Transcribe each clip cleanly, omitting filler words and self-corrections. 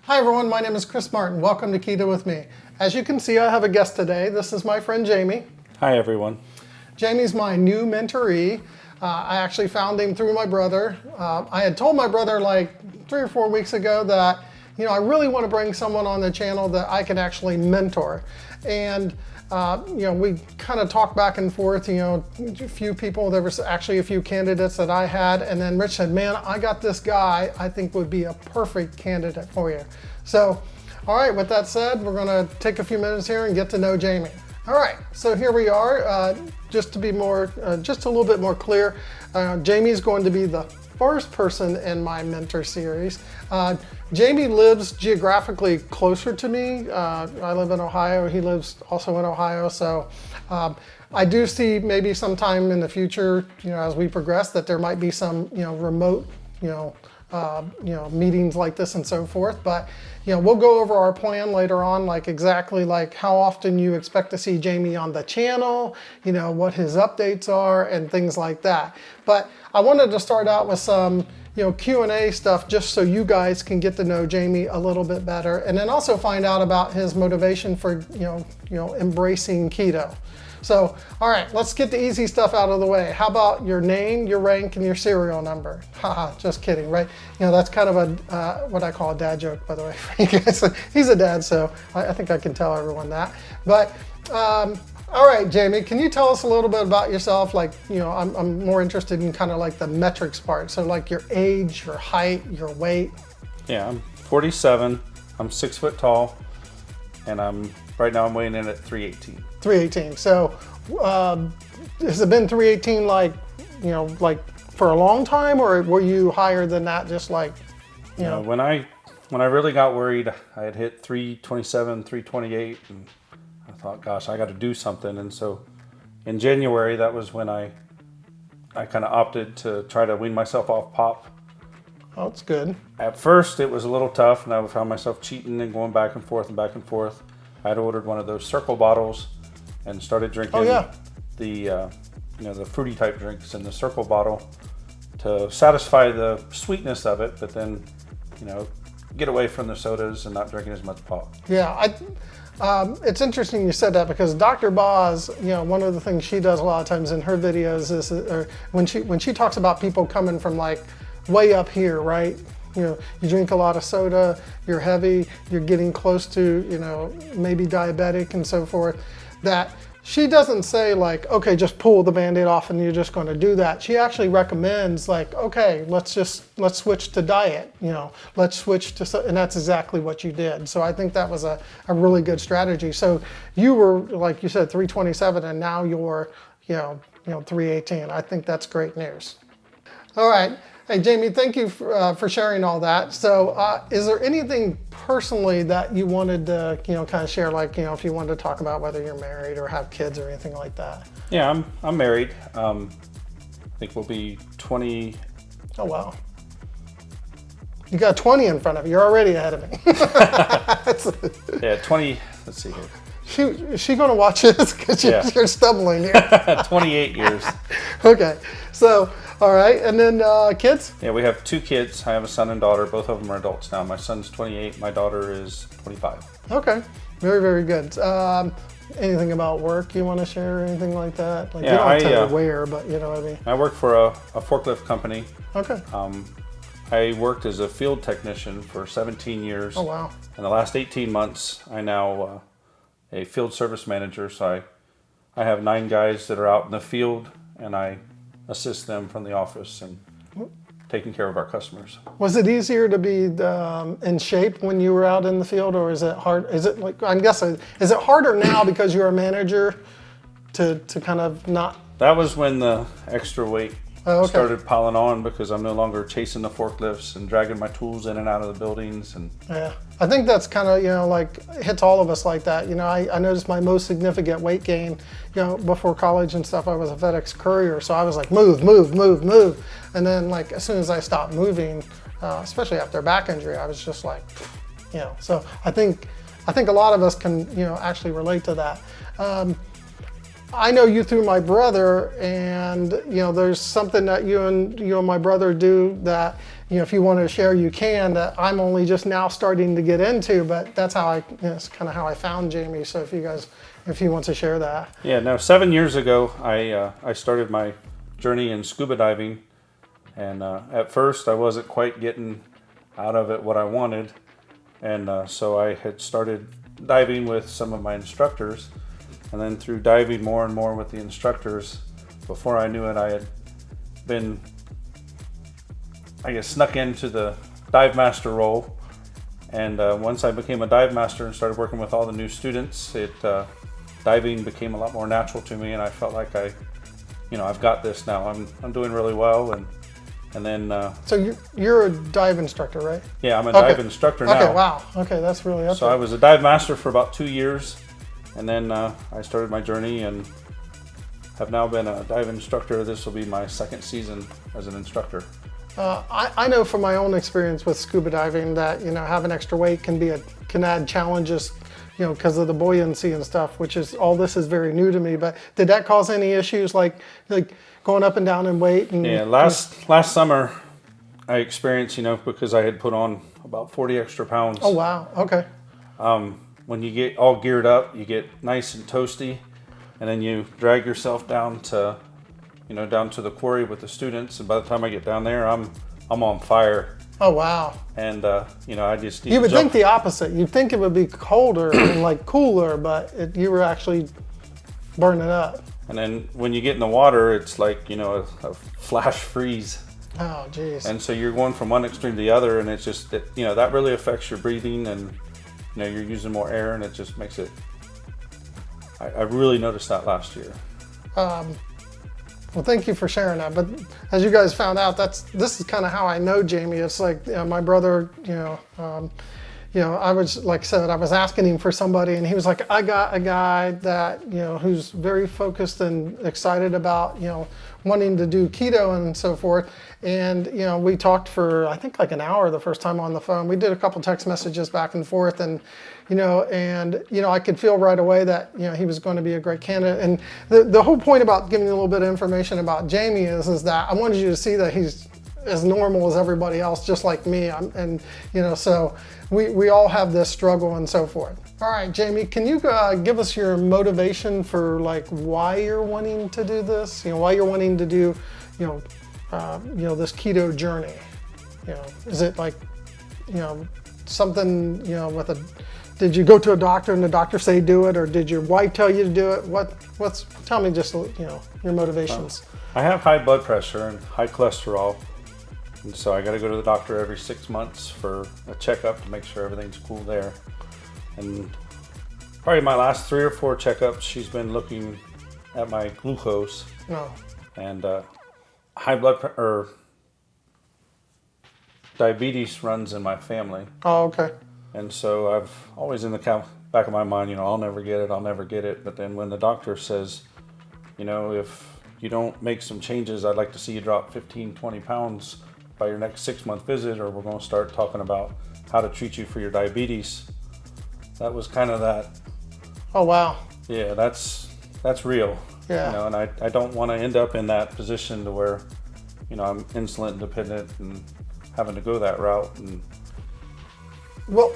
Hi everyone, my name is Chris Martin. Welcome to Keto with me. As you can see, I have a guest today. This is my friend Jamie. Hi everyone. Jamie's my new mentoree. I actually found him through my brother. I had told my brother like 3 or 4 weeks ago that, I really want to bring someone on the channel that I can actually mentor. And we kind of talked back and forth, a few people, there was actually a few candidates that I had, and then Rich said, man, I got this guy I think would be a perfect candidate for you. So, all right, with that said, we're gonna take a few minutes here and get to know Jamie. All right, so here we are. Just to be more, just a little bit more clear, Jamie's going to be the first person in my mentor series. Jamie lives geographically closer to me. I live in Ohio, he lives also in Ohio, so I do see maybe sometime in the future, as we progress, that there might be some, remote, meetings like this and so forth. But we'll go over our plan later on, like exactly like how often you expect to see Jamie on the channel, what his updates are and things like that. But I wanted to start out with some Q&A stuff just so you guys can get to know Jamie a little bit better, and then also find out about his motivation for embracing keto. So, all right, let's get the easy stuff out of the way. How about your name, your rank, and your serial number? Haha, just kidding, right? That's kind of a what I call a dad joke, by the way. He's a dad, so I think I can tell everyone that. But all right, Jamie, can you tell us a little bit about yourself? Like, I'm more interested in kind of like the metrics part. So like your age, your height, your weight. Yeah, I'm 47. I'm 6 foot tall, and right now I'm weighing in at 318. 318. So has it been 318 like for a long time, or were you higher than that? Just like, when I really got worried, I had hit 327, 328, and I thought, gosh, I got to do something. And so in January, that was when I kind of opted to try to wean myself off pop. Oh, that's good. At first, it was a little tough, and I found myself cheating and going back and forth and back and forth. I had ordered one of those circle bottles and started drinking the fruity type drinks in the circle bottle to satisfy the sweetness of it, but then, get away from the sodas and not drinking as much pop. Yeah, it's interesting you said that, because Dr. Boz, one of the things she does a lot of times in her videos is when she talks about people coming from like way up here, right? You drink a lot of soda, you're heavy, you're getting close to, maybe diabetic and so forth, that she doesn't say like, okay, just pull the Band-Aid off and you're just going to do that. She actually recommends like, okay, let's switch to diet, let's switch to, and that's exactly what you did. So I think that was a really good strategy. So you were, like you said, 327, and now you're, 318. I think that's great news. All right. Hey, Jamie, thank you for sharing all that. So is there anything personally that you wanted to, kind of share, like, if you wanted to talk about whether you're married or have kids or anything like that? Yeah, I'm married. I think we'll be 20. Oh, wow. You got 20 in front of you. You're already ahead of me. Yeah, 20, let's see here. Is she going to watch this? Because you're stumbling here. 28 years. Okay. So, all right. And then kids? Yeah, we have 2 kids. I have a son and daughter. Both of them are adults now. My son's 28. My daughter is 25. Okay. Very, very good. Anything about work you want to share or anything like that? Like, yeah, you don't have to tell me where, but you know what I mean? I work for a forklift company. Okay. I worked as a field technician for 17 years. Oh, wow. In the last 18 months, I now a field service manager. So I have 9 guys that are out in the field, and I assist them from the office and taking care of our customers. Was it easier to be in shape when you were out in the field, or is it hard? Is it like, I'm guessing, is it harder now because you're a manager to kind of not? That was when the extra weight started piling on, because I'm no longer chasing the forklifts and dragging my tools in and out of the buildings. And yeah, I think that's kind of, like hits all of us like that. I noticed my most significant weight gain, before college and stuff, I was a FedEx courier. So I was like, move. And then like, as soon as I stopped moving, especially after a back injury, I was just like, so I think a lot of us can, actually relate to that. I know you through my brother, and there's something that you and my brother do that if you want to share, you can. That I'm only just now starting to get into, but that's how it's kind of how I found Jamie. So if you want to share that. Yeah. No. 7 years ago, I started my journey in scuba diving, and at first I wasn't quite getting out of it what I wanted, and so I had started diving with some of my instructors. And then through diving more and more with the instructors, before I knew it, I had been, snuck into the dive master role. And once I became a dive master and started working with all the new students, diving became a lot more natural to me, and I felt like I've got this now. I'm doing really well, and then. So you're a dive instructor, right? Yeah, I'm a dive instructor now. Okay, wow. Okay, that's really up So I was a dive master for about 2 years. And then I started my journey and have now been a dive instructor. This will be my second season as an instructor. I know from my own experience with scuba diving that having extra weight can add challenges, because of the buoyancy and stuff. Which is all this is very new to me. But did that cause any issues like going up and down in weight? And yeah, last summer I experienced because I had put on about 40 extra pounds. Oh wow! Okay. When you get all geared up, you get nice and toasty, and then you drag yourself down to the quarry with the students. And by the time I get down there, I'm on fire. Oh wow! And I just you would think the opposite. You'd think it would be colder and cooler, but you were actually burning up. And then when you get in the water, it's like a flash freeze. Oh geez! And so you're going from one extreme to the other, and it's just that that really affects your breathing and. You're using more air, and it just makes it. I really noticed that last year. Well, thank you for sharing that. But as you guys found out, this is kind of how I know Jamie. It's like my brother. I was like I said, I was asking him for somebody, and he was like, I got a guy that who's very focused and excited about wanting to do keto and so forth. And we talked for I think like an hour the first time on the phone. We did a couple text messages back and forth, and I could feel right away that he was going to be a great candidate. And the whole point about giving you a little bit of information about Jamie is that I wanted you to see that he's as normal as everybody else, just like me. So we all have this struggle and so forth. All right, Jamie, can you give us your motivation for why you're wanting to do this? Why you're wanting to do, this keto journey? Is it something did you go to a doctor and the doctor say do it, or did your wife tell you to do it? Tell me just your motivations. I have high blood pressure and high cholesterol. And so I got to go to the doctor every 6 months for a checkup to make sure everything's cool there. And probably my last 3 or 4 checkups, she's been looking at my glucose. Oh. And high blood pressure, or diabetes runs in my family. Oh, okay. And so I've always in the back of my mind, I'll never get it. But then when the doctor says, if you don't make some changes, I'd like to see you drop 15, 20 pounds by your next 6-month visit, or we're going to start talking about how to treat you for your diabetes. That was kind of that. Oh, wow. Yeah, that's real. Yeah. And I don't want to end up in that position to where, I'm insulin dependent and having to go that route. And well,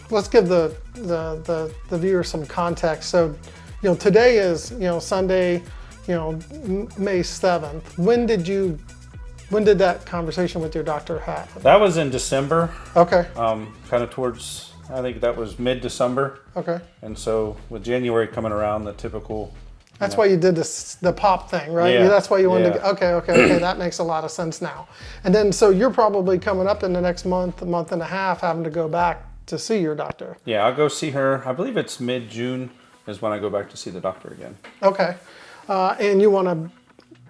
let's give the viewer some context. So, today is, Sunday, May 7th. When did that conversation with your doctor happen? that was in December. Okay. Kind of towards, I think that was mid-December. Okay. And so with January coming around, the typical. That's why you did the pop thing, right? Yeah. That's why you wanted to. Okay. That makes a lot of sense now. And then, so you're probably coming up in the next month and a half, having to go back to see your doctor. Yeah, I'll go see her. I believe it's mid-June is when I go back to see the doctor again. Okay. And you want to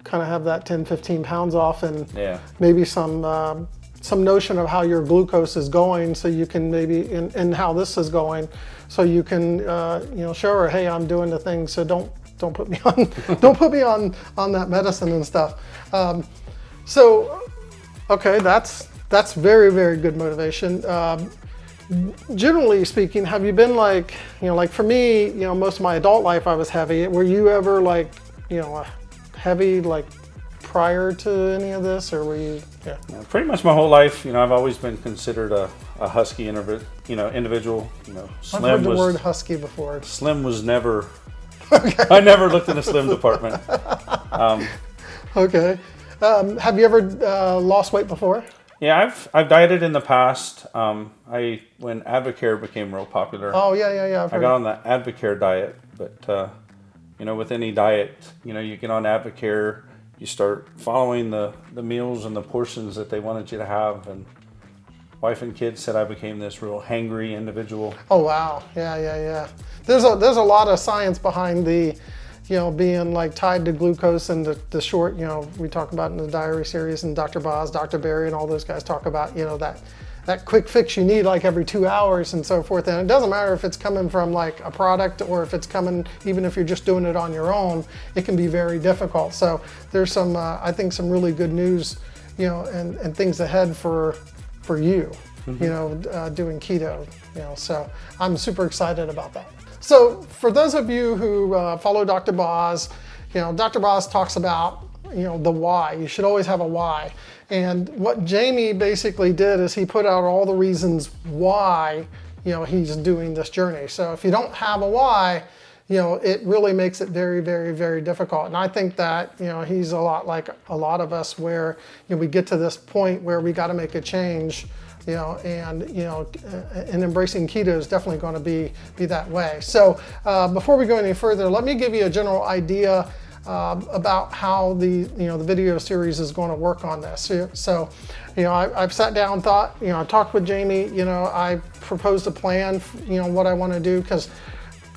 kind of have that 10, 15 pounds off, and maybe some notion of how your glucose is going, so you can maybe, and how this is going, so you can, show her, hey, I'm doing the thing, so don't put me on, don't put me on that medicine and stuff. Okay, that's very, very good motivation. generally speaking, have you been like, like for me, most of my adult life I was heavy. Were you ever like, heavy like prior to any of this, or were you? Yeah. Pretty much my whole life, I've always been considered a husky individual. I've heard the word husky before. Slim was never. Okay. I never looked in the slim department. Okay. Have you ever lost weight before? Yeah, I've dieted in the past. When Advocare became real popular. Oh yeah. I got on the Advocare diet, but with any diet, you get on Advocare, you start following the meals and the portions that they wanted you to have, and wife and kids said I became this real hangry individual. Oh wow, yeah. There's a lot of science behind the, being like tied to glucose and the short, we talk about in the diary series, and Dr. Boz, Dr. Berry, and all those guys talk about, that quick fix you need like every 2 hours and so forth. And it doesn't matter if it's coming from like a product or if it's coming, even if you're just doing it on your own, it can be very difficult. So there's some, I think some really good news, and things ahead for you, doing keto, so I'm super excited about that. So for those of you who follow Dr. Boz, Dr. Boz talks about, the why. You should always have a why. And what Jamie basically did is he put out all the reasons why, he's doing this journey. So if you don't have a why, it really makes it very, very, very difficult. And I think that, he's a lot like a lot of us where, we get to this point where we got to make a change, and embracing keto is definitely going to be that way. So before we go any further, let me give you a general idea about how the video series is going to work on this. So, I've sat down, thought, I talked with Jamie, I proposed a plan, what I want to do, because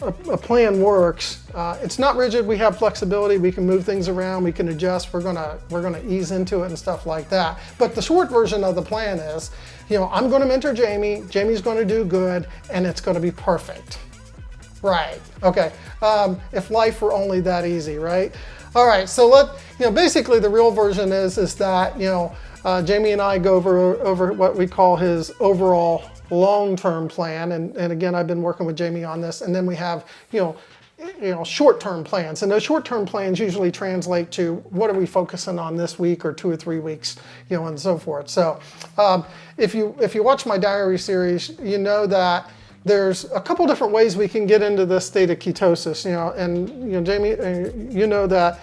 a plan works. It's not rigid. We have flexibility. We can move things around. We can adjust. We're gonna ease into it and stuff like that. But the short version of the plan is, I'm going to mentor Jamie. Jamie's going to do good, and it's going to be perfect. Right. Okay. If life were only that easy, right? All right. So basically the real version is that Jamie and I go over what we call his overall long-term plan, and again, I've been working with Jamie on this, and then we have short-term plans, and those short-term plans usually translate to what are we focusing on this week or 2 or 3 weeks, and so forth. So if you watch my diary series, you know that there's a couple different ways we can get into this state of ketosis, and Jamie, you know that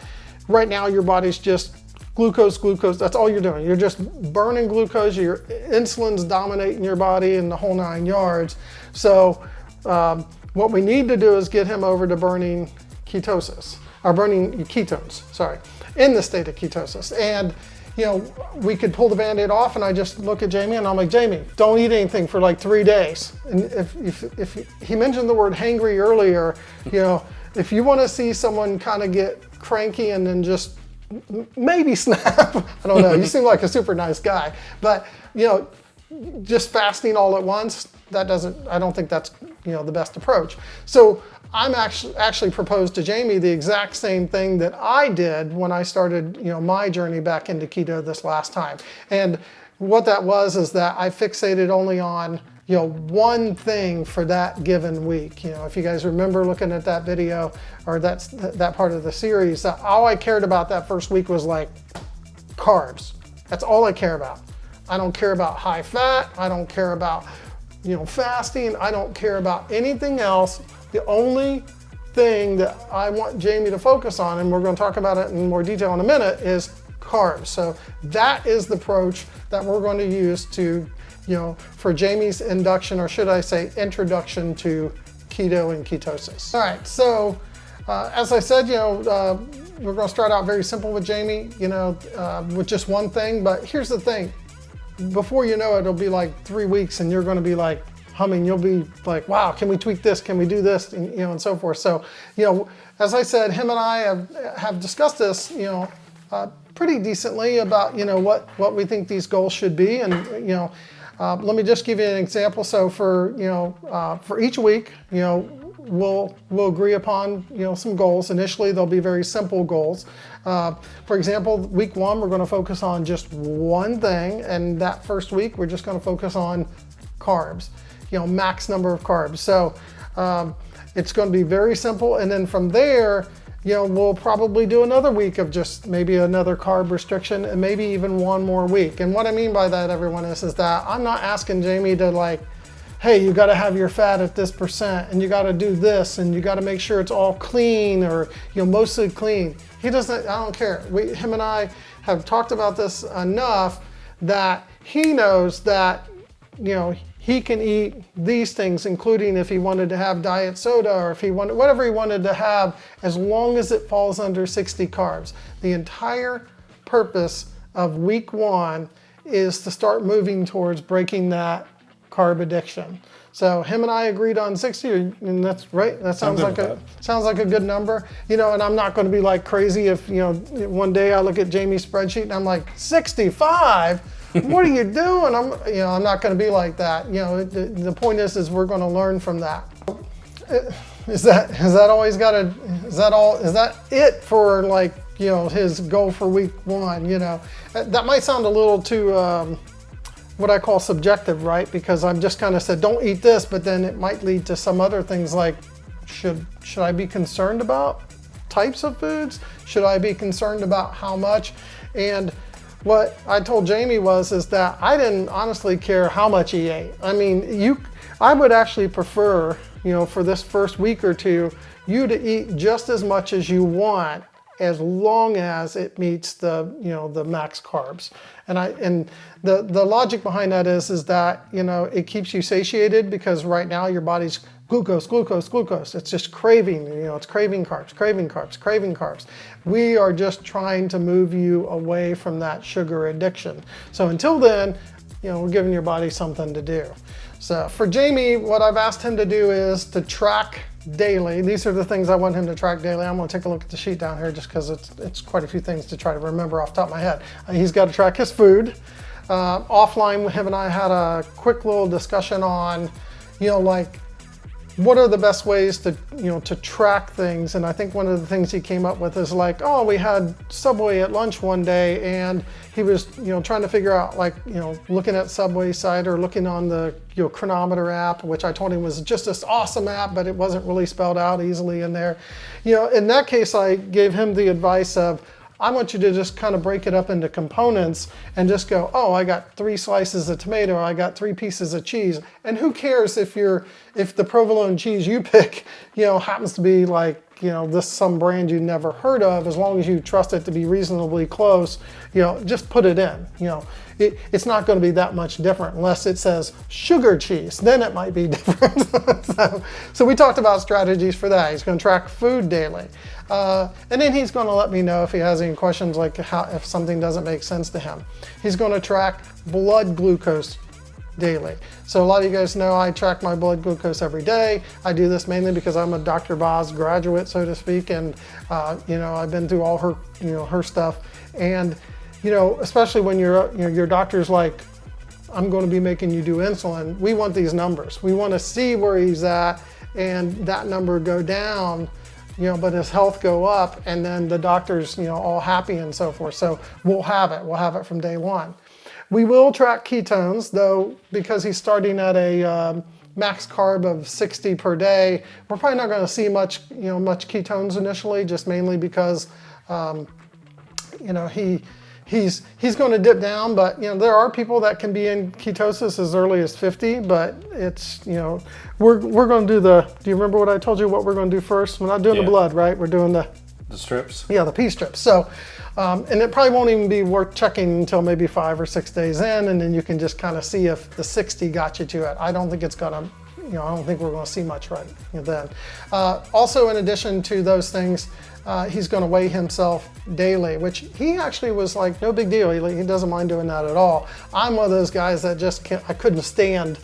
right now your body's just glucose, that's all you're doing. You're just burning glucose, your insulin's dominating your body and the whole 9 yards. So what we need to do is get him over to burning ketosis, or burning ketones, in the state of ketosis. And we could pull the Band-Aid off, and I just look at Jamie and I'm like, Jamie, don't eat anything for like 3 days. And if he mentioned the word hangry earlier, if you want to see someone kind of get cranky and then just maybe snap, I don't know, you seem like a super nice guy, but just fasting all at once, I don't think that's the best approach. So I'm actually proposed to Jamie the exact same thing that I did when I started my journey back into keto this last time. And what that was is that I fixated only on one thing for that given week. If you guys remember looking at that video or that part of the series, all I cared about that first week was like carbs. That's all I care about. I don't care about high fat. I don't care about fasting. I don't care about anything else. The only thing that I want Jamie to focus on, and we're going to talk about it in more detail in a minute, is carbs. So that is the approach that we're going to use to for Jamie's induction, or should I say introduction to keto and ketosis. All right, so as I said, we're going to start out very simple with Jamie, with just one thing. But here's the thing: before you know it, it'll be like 3 weeks, and you're going to be like humming. You'll be like, "Wow, can we tweak this? Can we do this?" And and so forth. So, as I said, him and I have discussed this, pretty decently about what we think these goals should be, and let me just give you an example. So for each week, we'll agree upon some goals. Initially, they'll be very simple goals. For example, week 1, we're going to focus on just one thing, and that first week we're just going to focus on carbs. max number of carbs. So it's going to be very simple. And then from there, we'll probably do another week of just maybe another carb restriction and maybe even one more week. And what I mean by that, everyone, is that I'm not asking Jamie to like, hey, you got to have your fat at this percent and you got to do this and you got to make sure it's all clean or mostly clean. He doesn't, I don't care. Him and I have talked about this enough that he knows that, he can eat these things, including if he wanted to have diet soda or if he wanted, whatever he wanted to have, as long as it falls under 60 carbs. The entire purpose of week 1 is to start moving towards breaking that carb addiction. So him and I agreed on 60, and that's right. That sounds like a good number. And I'm not going to be like crazy if one day I look at Jamie's spreadsheet and I'm like 65. What are you doing? I'm not going to be like that. The point is we're going to learn from that. Is that it for like his goal for week 1? That might sound a little too what I call subjective, right? Because I'm just kind of said, don't eat this, but then it might lead to some other things like, should I be concerned about types of foods? Should I be concerned about how much? And what I told Jamie is that I didn't honestly care how much he ate. I mean, I would actually prefer, for this first week or two, you to eat just as much as you want, as long as it meets the max carbs. And the logic behind that is that it keeps you satiated, because right now your body's glucose. It's just craving, it's craving carbs. We are just trying to move you away from that sugar addiction. So until then, we're giving your body something to do. So for Jamie, what I've asked him to do is to track daily. These are the things I want him to track daily. I'm going to take a look at the sheet down here just because it's quite a few things to try to remember off the top of my head. He's got to track his food. Offline, him and I had a quick little discussion on, like, what are the best ways to, to track things? And I think one of the things he came up with is like, oh, we had Subway at lunch one day, and he was, trying to figure out, like, looking at Subway site or looking on the, Chronometer app, which I told him was just this awesome app, but it wasn't really spelled out easily in there. In that case, I gave him the advice of, I want you to just kind of break it up into components and just go, oh, I got 3 slices of tomato, I got 3 pieces of cheese. And who cares if the provolone cheese you pick, happens to be like, this some brand you never heard of, as long as you trust it to be reasonably close, just put it in. It's not going to be that much different unless it says sugar cheese. Then it might be different. So we talked about strategies for that. He's going to track food daily. And then he's going to let me know if he has any questions, like if something doesn't make sense to him. He's going to track blood glucose daily. So a lot of you guys know I track my blood glucose every day. I do this mainly because I'm a Dr. Boz graduate, so to speak, and I've been through all her, her stuff. And especially when your doctor's like, I'm going to be making you do insulin. We want these numbers. We want to see where he's at, and that number go down, but his health go up, and then the doctor's, all happy and so forth. So we'll have it. We'll have it from day 1. We will track ketones, though, because he's starting at a max carb of 60 per day. We're probably not going to see much ketones initially, just mainly because, he's going to dip down. But there are people that can be in ketosis as early as 50. But it's we're going to do the. Do you remember what I told you? What we're going to do first? We're not doing the blood, right? We're doing the strips. Yeah, the P strips. So. And it probably won't even be worth checking until maybe 5 or 6 days in, and then you can just kind of see if the 60 got you to it. I don't think it's gonna, I don't think we're gonna see much right then. Also, in addition to those things, he's gonna weigh himself daily, which he actually was like, no big deal. He doesn't mind doing that at all. I'm one of those guys that just I couldn't stand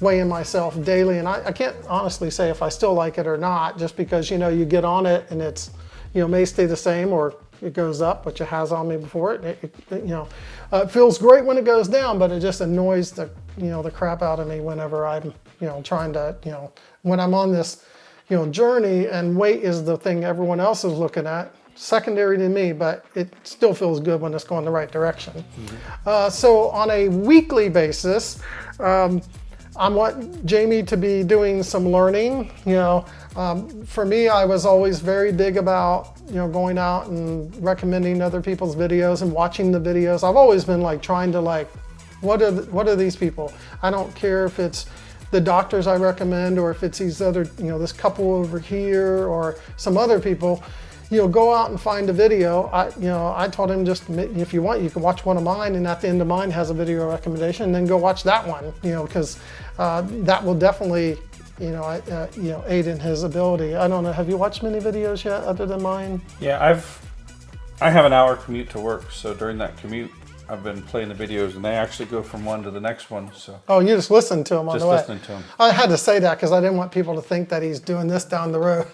weighing myself daily, and I can't honestly say if I still like it or not, just because you get on it and it's may stay the same or it goes up, which it has on me before. It feels great when it goes down, but it just annoys the the crap out of me whenever I'm trying to when I'm on this journey, and weight is the thing everyone else is looking at, secondary to me, but it still feels good when it's going the right direction. Mm-hmm. So on a weekly basis, I want Jamie to be doing some learning. For me, I was always very big about, going out and recommending other people's videos and watching the videos. I've always been like trying to what are these people? I don't care if it's the doctors I recommend or if it's these other, this couple over here or some other people. Go out and find a video. I told him, just if you want, you can watch one of mine, and at the end of mine has a video recommendation, and then go watch that one. Because that will definitely, aid in his ability. I don't know. Have you watched many videos yet, other than mine? Yeah, I have an hour commute to work, so during that commute, I've been playing the videos, and they actually go from one to the next one. So. Oh, you just listen to them on the way. Just listening to them. I had to say that because I didn't want people to think that he's doing this down the road.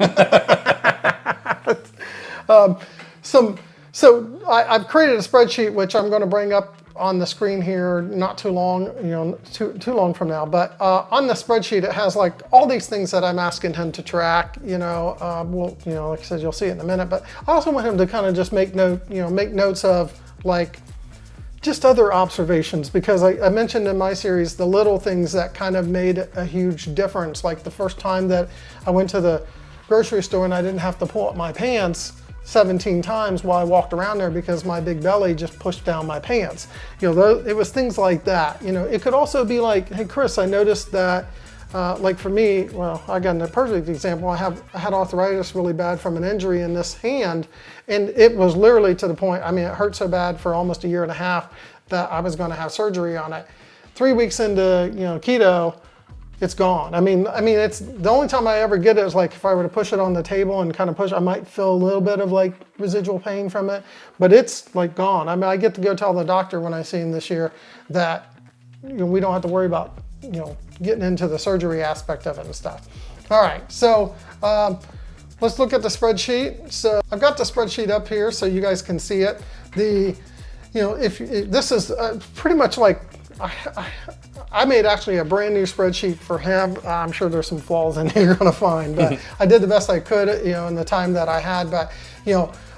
I've created a spreadsheet which I'm going to bring up on the screen here not too long, too long from now. But on the spreadsheet, it has like all these things that I'm asking him to track. Like I said, you'll see it in a minute. But I also want him to kind of just make notes of like just other observations, because I mentioned in my series the little things that kind of made a huge difference. Like the first time that I went to the grocery store and I didn't have to pull up my pants 17 times while I walked around there because my big belly just pushed down my pants. It was things like that. It could also be like, hey Chris, I noticed that like for me, well, I got a perfect example. I had arthritis really bad from an injury in this hand, and it was literally to the point, it hurt so bad for almost a year and a half that I was going to have surgery on it. 3 weeks into keto, it's gone. It's the only time I ever get it is like if I were to push it on the table and kind of push, I might feel a little bit of like residual pain from it, but it's like gone. I get to go tell the doctor when I see him this year that we don't have to worry about getting into the surgery aspect of it and stuff. All right, so let's look at the spreadsheet. So I've got the spreadsheet up here so you guys can see it. If this is pretty much like I made actually a brand new spreadsheet for him. I'm sure there's some flaws in here you're gonna find, but I did the best I could, in the time that I had. But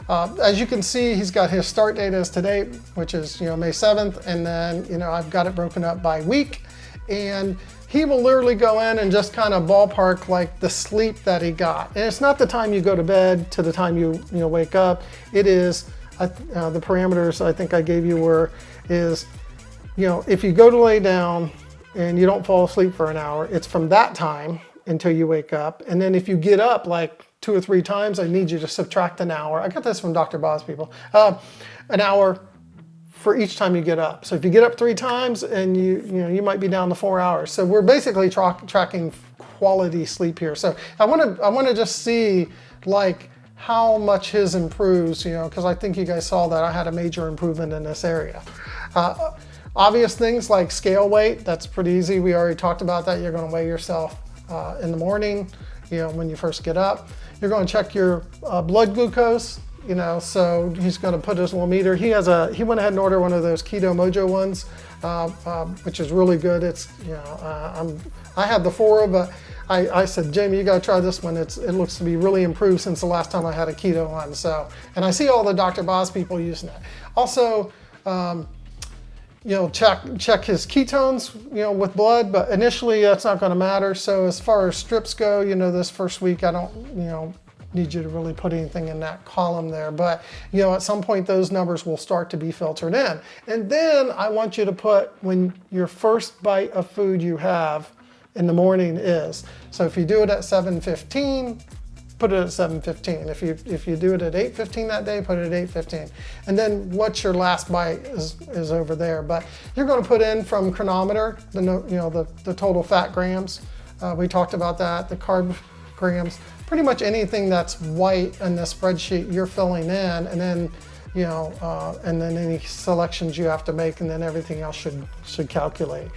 as you can see, he's got his start date as today, which is May 7th, and then I've got it broken up by week, and he will literally go in and just kind of ballpark like the sleep that he got. And it's not the time you go to bed to the time you wake up. It is the parameters I think I gave you if you go to lay down and you don't fall asleep for an hour, it's from that time until you wake up. And then if you get up like 2 or 3 times, I need you to subtract an hour. I got this from Dr. Boz people. An hour for each time you get up. So if you get up 3 times, and you might be down to 4 hours. So we're basically tracking quality sleep here. So I want to just see like how much his improves, because I think you guys saw that I had a major improvement in this area. Obvious things like scale weight, that's pretty easy. We already talked about that. You're going to weigh yourself in the morning, when you first get up. You're going to check your blood glucose, so he's going to put his little meter. He went ahead and ordered one of those Keto Mojo ones, which is really good. It's, I had the 4, but I said, Jamie, you got to try this one. It looks to be really improved since the last time I had a keto one. So, and I see all the Dr. Boz people using it. Also, check his ketones, with blood, but initially that's not going to matter. So as far as strips go, this first week, I don't, need you to really put anything in that column there. But, at some point those numbers will start to be filtered in. And then I want you to put when your first bite of food you have in the morning is. So if you do it at 7:15, put it at 7:15. If you do it at 8:15 that day, put it at 8:15. And then what's your last bite is over there. But you're going to put in from chronometer the total fat grams. We talked about that. The carb grams. Pretty much anything that's white in the spreadsheet you're filling in, and then and then any selections you have to make, and then everything else should calculate,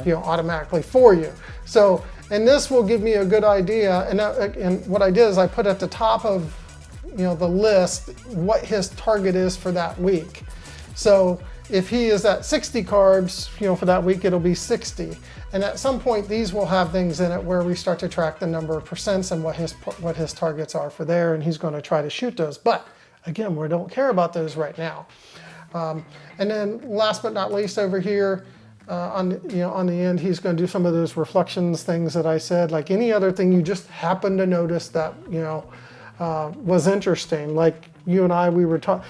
automatically for you. So, and this will give me a good idea. And what I did is I put at the top of the list what his target is for that week. So if he is at 60 carbs, for that week, it'll be 60. And at some point, these will have things in it where we start to track the number of percents and what his targets are for there, and he's going to try to shoot those. But again, we don't care about those right now. And then last but not least over here, on the end, he's going to do some of those reflections things that I said, like any other thing you just happen to notice that was interesting. Like you and I, we were talking.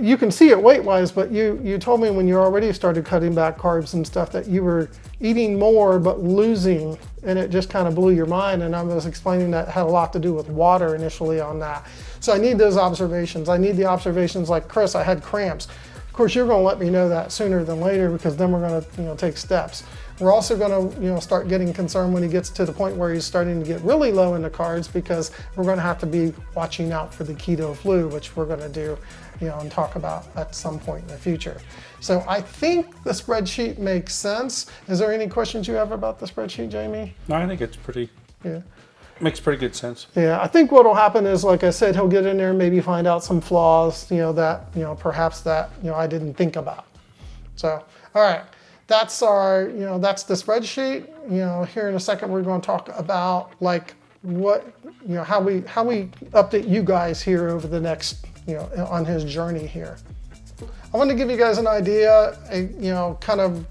You can see it weight-wise, but you told me when you already started cutting back carbs and stuff that you were eating more but losing, and it just kind of blew your mind. And I was explaining that had a lot to do with water initially on that. So I need those observations. I need the observations like, Chris, I had cramps. Of course, you're going to let me know that sooner than later, because then we're going to take steps. We're also going to start getting concerned when he gets to the point where he's starting to get really low in the carbs, because we're going to have to be watching out for the keto flu, which we're going to do and talk about at some point in the future. So I think the spreadsheet makes sense. Is there any questions you have about the spreadsheet, Jamie? No, I think it's pretty. Yeah. Makes pretty good sense. Yeah, I think what will happen is, like I said, he'll get in there and maybe find out some flaws, that perhaps that I didn't think about. So, all right, that's our that's the spreadsheet. Here in a second we're going to talk about like what how we update you guys here over the next on his journey here. I want to give you guys an idea, kind of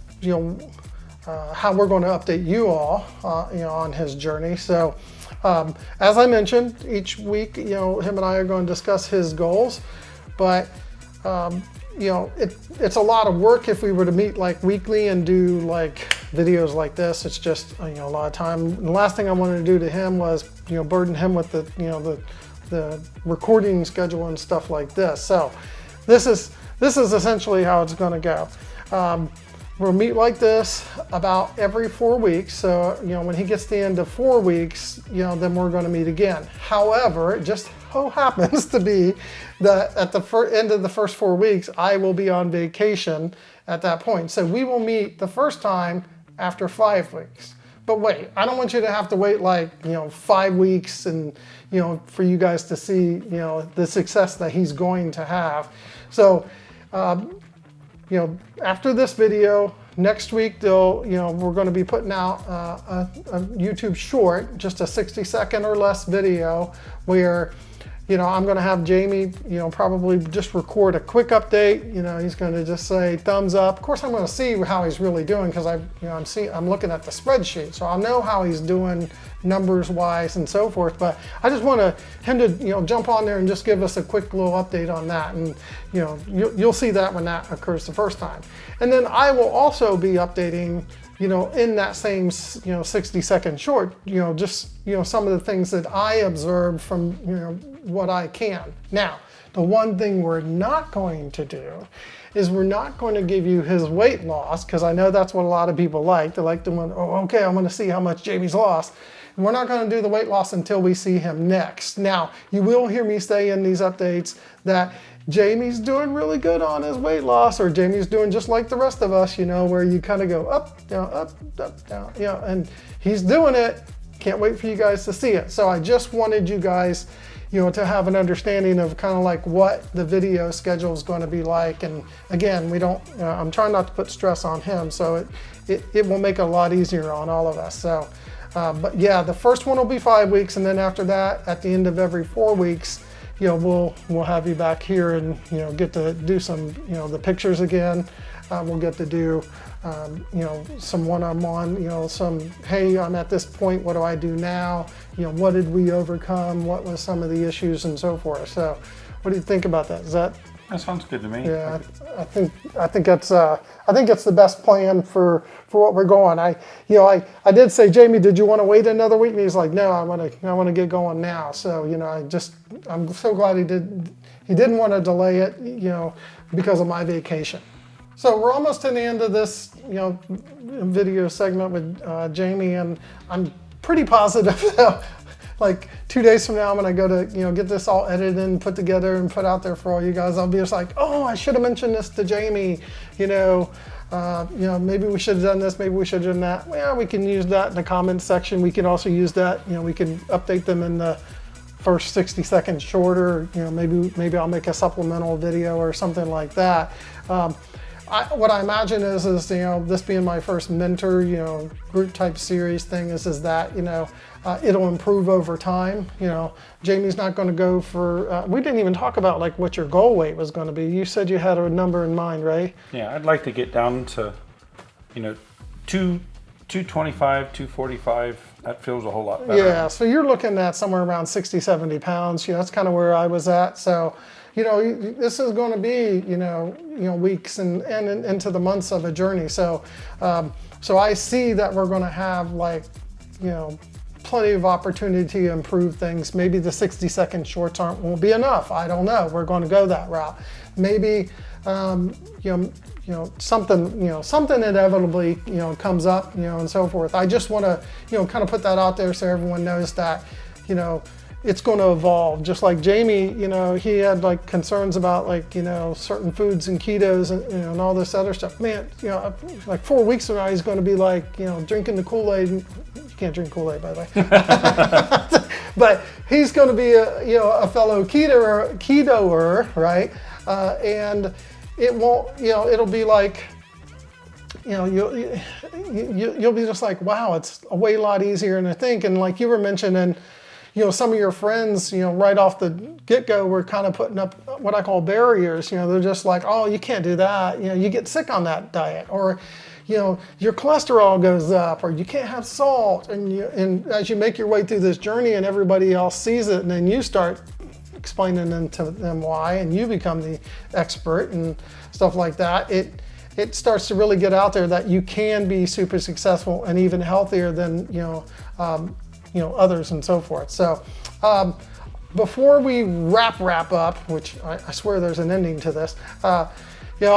how we're going to update you all on his journey. So. As I mentioned, each week, him and I are going to discuss his goals, but it's a lot of work if we were to meet like weekly and do like videos like this. It's just a lot of time. The last thing I wanted to do to him was burden him with the recording schedule and stuff like this. So this is essentially how it's going to go. We'll meet like this about every 4 weeks. So, when he gets to the end of 4 weeks, then we're going to meet again. However, it just so happens to be that at the end of the first 4 weeks, I will be on vacation at that point. So we will meet the first time after 5 weeks. But wait, I don't want you to have to wait like, 5 weeks and, for you guys to see, the success that he's going to have. So, after this video, next week, we're going to be putting out a YouTube short, just a 60-second or less video where, I'm going to have Jamie, probably just record a quick update. He's going to just say thumbs up. Of course, I'm going to see how he's really doing, because I'm looking at the spreadsheet, so I'll know how he's doing numbers-wise and so forth. But I just want him to, jump on there and just give us a quick little update on that, and you'll see that when that occurs the first time. And then I will also be updating, in that same 60-second short, just some of the things that I observed from what I can. Now, the one thing we're not going to do is we're not going to give you his weight loss, because I know that's what a lot of people like. They like to want, okay, I want to see how much Jamie's lost. And we're not going to do the weight loss until we see him next. Now, you will hear me say in these updates that Jamie's doing really good on his weight loss, or Jamie's doing just like the rest of us, where you kind of go up, down, and he's doing it. Can't wait for you guys to see it. So I just wanted you guys, to have an understanding of kind of like what the video schedule is going to be like. And again, I'm trying not to put stress on him, so it will make it a lot easier on all of us. So, but yeah, the first one will be 5 weeks, and then after that, at the end of every 4 weeks, we'll have you back here and get to do some the pictures again. We'll get to do some one-on-one, some, hey, I'm at this point, what do I do now? What did we overcome? What was some of the issues and so forth? So what do you think about that? That sounds good to me. Yeah, I think it's the best plan for what we're going. I did say, Jamie, did you want to wait another week? And he's like, no, I want to get going now. So I'm so glad he didn't want to delay it, because of my vacation. So we're almost to the end of this video segment with Jamie, and I'm pretty positive that like 2 days from now, I'm gonna go to get this all edited and put together and put out there for all you guys. I'll be just like, oh, I should have mentioned this to Jamie. Maybe we should have done this. Maybe we should have done that. Well, we can use that in the comments section. We can also use that. We can update them in the first 60 seconds shorter. Maybe I'll make a supplemental video or something like that. What I imagine is this being my first mentor, group type series thing is that, it'll improve over time. Jamie's not going to go for, we didn't even talk about like what your goal weight was going to be. You said you had a number in mind, right? Yeah, I'd like to get down to 225, 245, that feels a whole lot better. Yeah, so you're looking at somewhere around 60, 70 pounds. That's kind of where I was at. So, this is going to be, weeks and into the months of a journey. So, so I see that we're going to have plenty of opportunity to improve things. Maybe the 60-second shorts won't be enough. I don't know. We're going to go that route. Maybe, something inevitably, comes up, and so forth. I just want to, kind of put that out there so everyone knows that, it's going to evolve. Just like Jamie, he had like concerns about certain foods and ketos and all this other stuff. Man, like 4 weeks from now, he's going to be like, drinking the Kool-Aid. You can't drink Kool-Aid, by the way. But he's going to be a fellow ketoer, right? And it won't, it'll be like, you'll be just like, wow, it's a way lot easier than I think. And like you were mentioning, some of your friends, right off the get-go were kind of putting up what I call barriers. They're just like, oh, you can't do that. You get sick on that diet, or, your cholesterol goes up, or you can't have salt. And as you make your way through this journey and everybody else sees it, and then you start explaining to them why, and you become the expert and stuff like that, it starts to really get out there that you can be super successful and even healthier than, others and so forth. So before we wrap up, which I swear there's an ending to this, I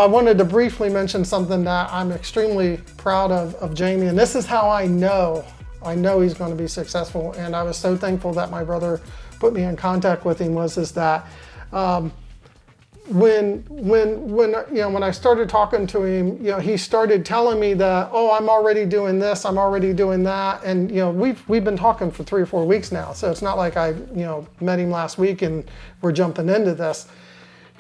wanted to briefly mention something that I'm extremely proud of Jamie, and this is how I know he's going to be successful. And I was so thankful that my brother put me in contact with him, is that when I started talking to him, he started telling me that, oh, I'm already doing this, I'm already doing that, and we've been talking for 3 or 4 weeks now. So it's not like I met him last week and we're jumping into this.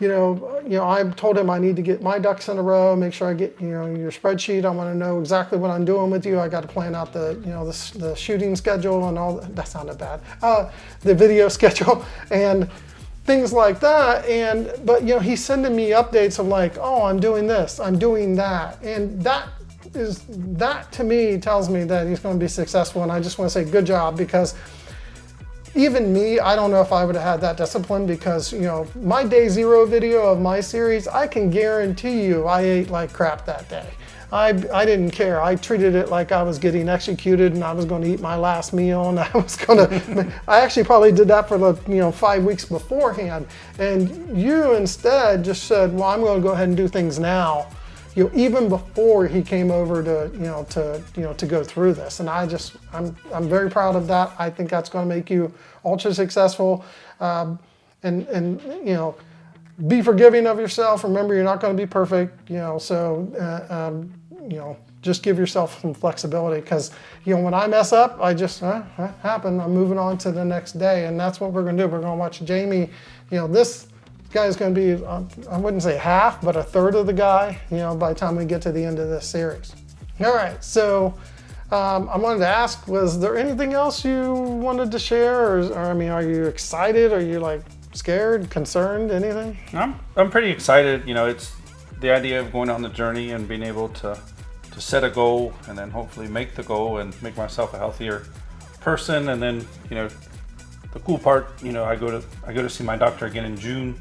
I told him I need to get my ducks in a row, make sure I get your spreadsheet. I want to know exactly what I'm doing with you. I got to plan out the shooting schedule and all that. That sounded bad. The video schedule and things like that. But he's sending me updates of like, oh, I'm doing this, I'm doing that, and that to me tells me that he's going to be successful. And I just want to say good job, because even me, I don't know if I would have had that discipline, because my day 0 video of my series, I can guarantee you I ate like crap that day. I didn't care. I treated it like I was getting executed and I was going to eat my last meal, and I actually probably did that for the 5 weeks beforehand. And you instead just said, well, I'm going to go ahead and do things now, even before he came over to go through this. And I'm very proud of that. I think that's going to make you ultra successful, and be forgiving of yourself. Remember, you're not going to be perfect, just give yourself some flexibility, because, when I mess up, I just, happened. I'm moving on to the next day. And that's what we're going to do. We're going to watch Jamie. This guy's going to be, I wouldn't say half, but a third of the guy, by the time we get to the end of this series. All right. So I wanted to ask, was there anything else you wanted to share? Or are you excited? Are you like scared, concerned, anything? I'm pretty excited. It's the idea of going on the journey and being able to set a goal, and then hopefully make the goal and make myself a healthier person. And then the cool part, I go to see my doctor again in June,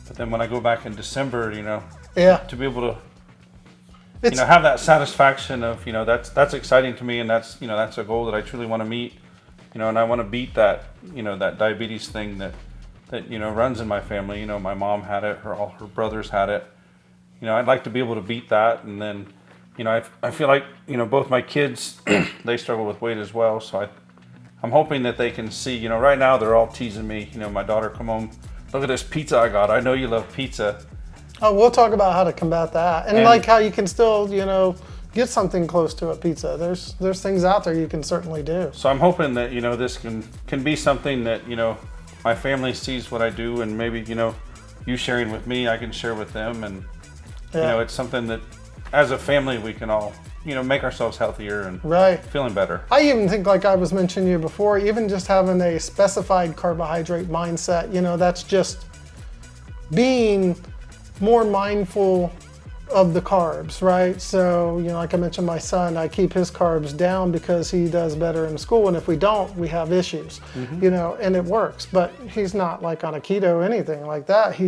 but then when I go back in December, to be able to have that satisfaction of that's exciting to me, and that's that's a goal that I truly want to meet, and I want to beat that that diabetes thing that runs in my family. My mom had it, all her brothers had it. I'd like to be able to beat that. And then I feel like both my kids they struggle with weight as well, so I'm hoping that they can see. Right now they're all teasing me. My daughter, come home, look at this pizza I got, I know you love pizza. Oh, we'll talk about how to combat that, and like how you can still get something close to a pizza. There's things out there you can certainly do. So I'm hoping that this can be something that my family sees what I do, and maybe you sharing with me, I can share with them, and it's something that as a family we can all make ourselves healthier and feeling better. I even think, like I was mentioning to you before, even just having a specified carbohydrate mindset, that's just being more mindful of the carbs, right? So, you know, like I mentioned, my son, I keep his carbs down because he does better in school, and if we don't, we have issues, you know, and it works. But he's not like on a keto or anything like that.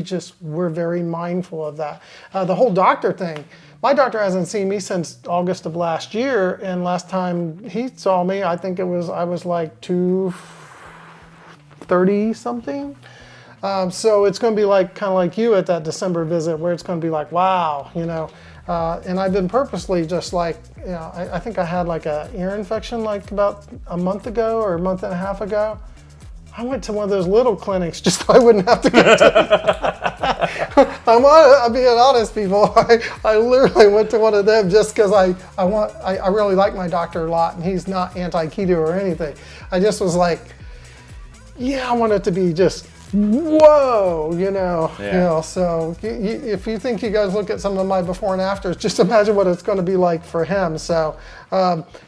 We're very mindful of that. The whole doctor thing, my doctor hasn't seen me since August of last year, and last time he saw me, I think I was like 230 something. So it's going to be like kind of like you at that December visit, where it's going to be like, wow, you know. And I've been purposely just like, you know, I think I had like an ear infection like about a month ago or a month and a half ago. I went to one of those little clinics just so I wouldn't have to go to. I'm being honest, people. I literally went to one of them just because I really like my doctor a lot, and he's not anti-keto or anything. I just was like, yeah, I want it to be just whoa, you know. So if you think you guys look at some of my before and afters, just imagine what it's going to be like for him. So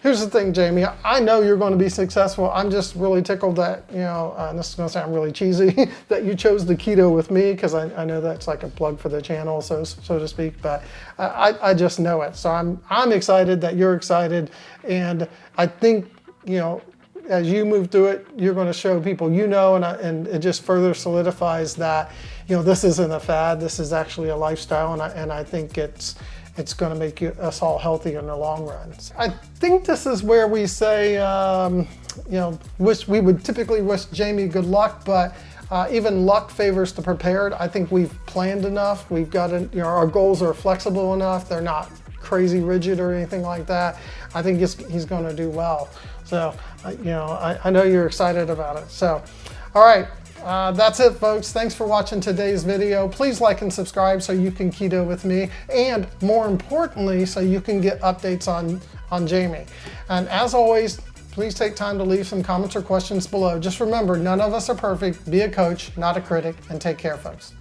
here's the thing, Jamie. I know you're going to be successful. I'm just really tickled that, you know, and this is going to sound really cheesy, that you chose the keto with me, because I know that's like a plug for the channel, so to speak. But I just know it. So I'm excited that you're excited, and I think, you know, as you move through it, you're going to show people, you know, and it just further solidifies that, you know, this isn't a fad. This is actually a lifestyle, and I think it's going to make us all healthy in the long run. I think this is where we say, you know, we would typically wish Jamie good luck, but even luck favors the prepared. I think we've planned enough. We've got, you know, our goals are flexible enough. They're not crazy rigid or anything like that. I think he's going to do well. So, you know, I know you're excited about it. So, all right, that's it, folks. Thanks for watching today's video. Please like and subscribe so you can keto with me, and more importantly, so you can get updates on Jamie. And as always, please take time to leave some comments or questions below. Just remember, none of us are perfect. Be a coach, not a critic, and take care, folks.